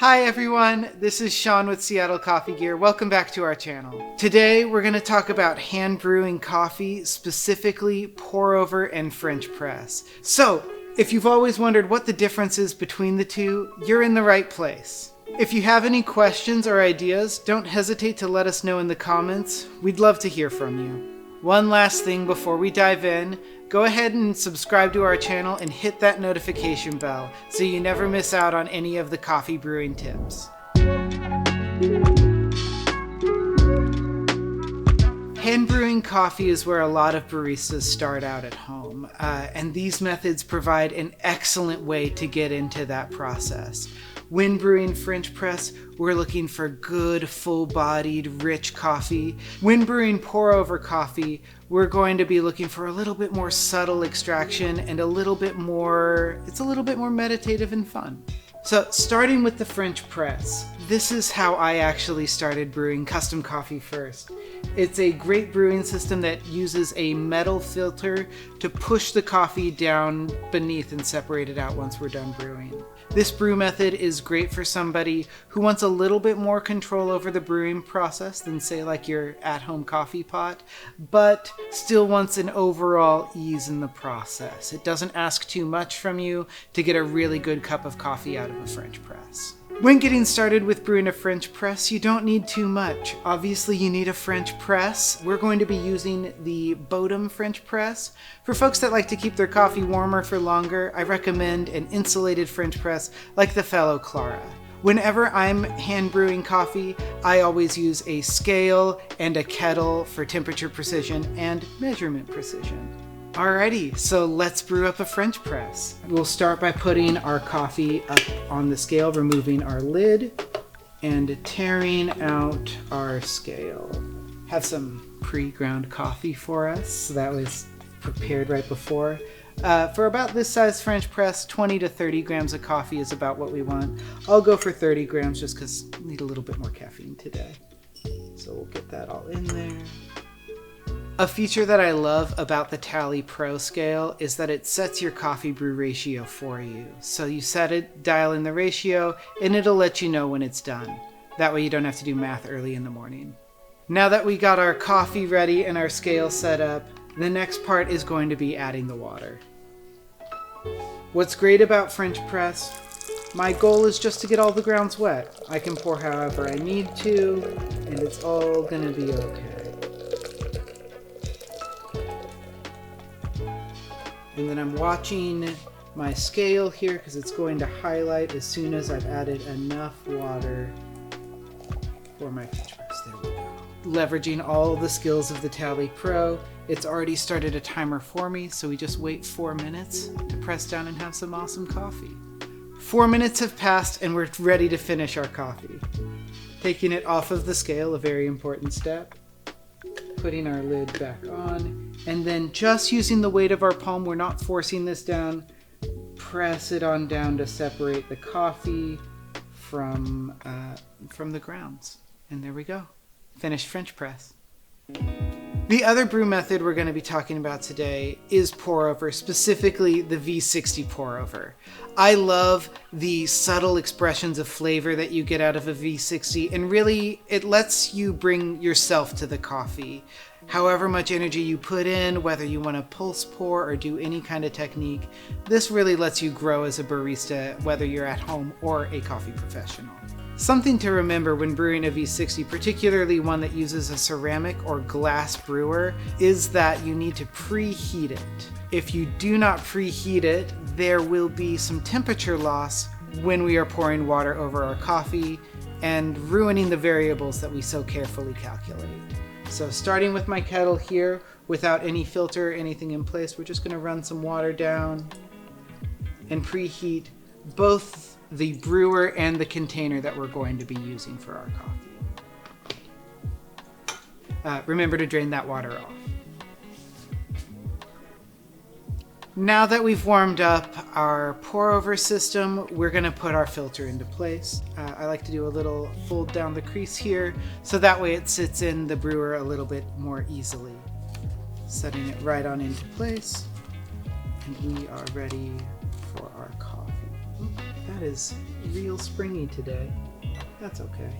Hi everyone, this is Sean with Seattle Coffee Gear. Welcome back to our channel. Today we're going to talk about hand brewing coffee, specifically pour over and French press. So, if you've always wondered what the difference is between the two, you're in the right place. If you have any questions or ideas, don't hesitate to let us know in the comments. We'd love to hear from you. One last thing before we dive in, go ahead and subscribe to our channel and hit that notification bell so you never miss out on any of the coffee brewing tips. Hand brewing coffee is where a lot of baristas start out at home, and these methods provide an excellent way to get into that process. When brewing French press, we're looking for good, full-bodied, rich coffee. When brewing pour-over coffee, we're going to be looking for a little bit more subtle extraction and it's a little bit more meditative and fun. So, starting with the French press, this is how I actually started brewing custom coffee first. It's a great brewing system that uses a metal filter to push the coffee down beneath and separate it out once we're done brewing. This brew method is great for somebody who wants a little bit more control over the brewing process than, say, like your at-home coffee pot, but still wants an overall ease in the process. It doesn't ask too much from you to get a really good cup of coffee out of a French press. When getting started with brewing a French press, you don't need too much. Obviously, you need a French press. We're going to be using the Bodum French press. For folks that like to keep their coffee warmer for longer, I recommend an insulated French press like the Fellow Clara. Whenever I'm hand brewing coffee, I always use a scale and a kettle for temperature precision and measurement precision. Alrighty, so let's brew up a French press. We'll start by putting our coffee up on the scale, removing our lid, and tearing out our scale. Have some pre-ground coffee for us, so that was prepared right before. For about this size French press, 20 to 30 grams of coffee is about what we want. I'll go for 30 grams just because I need a little bit more caffeine today. So we'll get that all in there. A feature that I love about the Tally Pro scale is that it sets your coffee brew ratio for you. So you set it, dial in the ratio, and it'll let you know when it's done. That way you don't have to do math early in the morning. Now that we got our coffee ready and our scale set up, the next part is going to be adding the water. What's great about French press, my goal is just to get all the grounds wet. I can pour however I need to, and it's all gonna be okay. And then I'm watching my scale here because it's going to highlight as soon as I've added enough water for my French press. There we go. Leveraging all the skills of the Tally Pro, it's already started a timer for me, so we just wait 4 minutes to press down and have some awesome coffee. 4 minutes have passed and we're ready to finish our coffee. Taking it off of the scale, a very important step. Putting our lid back on, and then just using the weight of our palm, we're not forcing this down, press it on down to separate the coffee from the grounds. And there we go. Finished French press. The other brew method we're going to be talking about today is pour over, specifically the V60 pour over. I love the subtle expressions of flavor that you get out of a V60, and really it lets you bring yourself to the coffee. However much energy you put in, whether you want to pulse pour or do any kind of technique, this really lets you grow as a barista, whether you're at home or a coffee professional. Something to remember when brewing a V60, particularly one that uses a ceramic or glass brewer, is that you need to preheat it. If you do not preheat it, there will be some temperature loss when we are pouring water over our coffee and ruining the variables that we so carefully calculate. So starting with my kettle here, without any filter or anything in place, we're just going to run some water down and preheat both the brewer and the container that we're going to be using for our coffee. Remember to drain that water off. Now that we've warmed up our pour over system, we're going to put our filter into place. I like to do a little fold down the crease here, so that way it sits in the brewer a little bit more easily. Setting it right on into place, and we are ready for our coffee. That is real springy today. That's okay.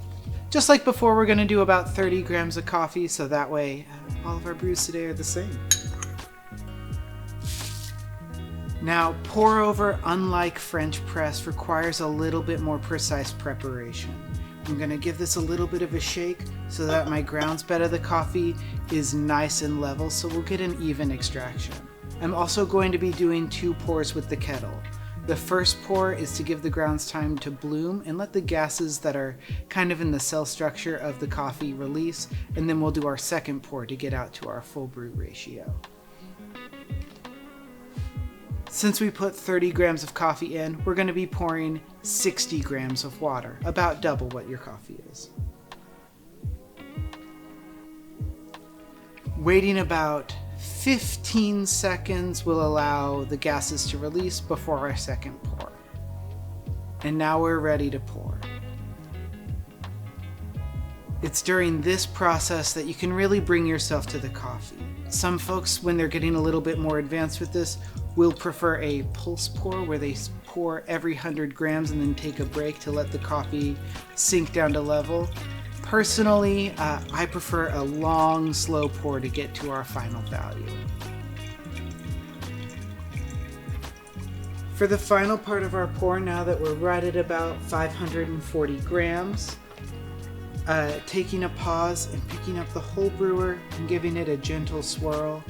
Just like before, we're going to do about 30 grams of coffee, so that way all of our brews today are the same. Now, pour over, unlike French press, requires a little bit more precise preparation. I'm going to give this a little bit of a shake so that my grounds bed of the coffee is nice and level, so we'll get an even extraction. I'm also going to be doing 2 pours with the kettle. The first pour is to give the grounds time to bloom and let the gases that are kind of in the cell structure of the coffee release, and then we'll do our second pour to get out to our full brew ratio. Since we put 30 grams of coffee in, we're going to be pouring 60 grams of water, about double what your coffee is. Waiting about 15 seconds will allow the gases to release before our second pour. And now we're ready to pour. It's during this process that you can really bring yourself to the coffee. Some folks, when they're getting a little bit more advanced with this, will prefer a pulse pour where they pour every 100 grams and then take a break to let the coffee sink down to level. Personally, I prefer a long, slow pour to get to our final value. For the final part of our pour, now that we're right at about 540 grams, taking a pause and picking up the whole brewer and giving it a gentle swirl.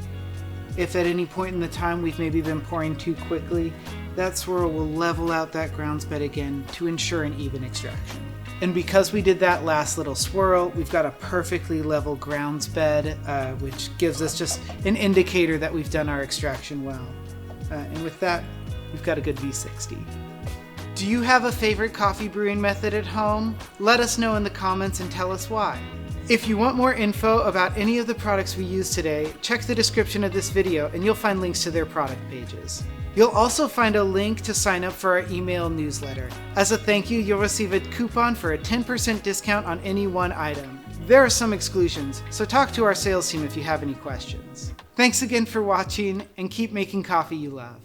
If at any point in the time we've maybe been pouring too quickly, that swirl will level out that grounds bed again to ensure an even extraction. And because we did that last little swirl, we've got a perfectly level grounds bed, which gives us just an indicator that we've done our extraction well. And with that, we've got a good V60. Do you have a favorite coffee brewing method at home? Let us know in the comments and tell us why. If you want more info about any of the products we use today, check the description of this video and you'll find links to their product pages. You'll also find a link to sign up for our email newsletter. As a thank you, you'll receive a coupon for a 10% discount on any one item. There are some exclusions, so talk to our sales team if you have any questions. Thanks again for watching, and keep making coffee you love.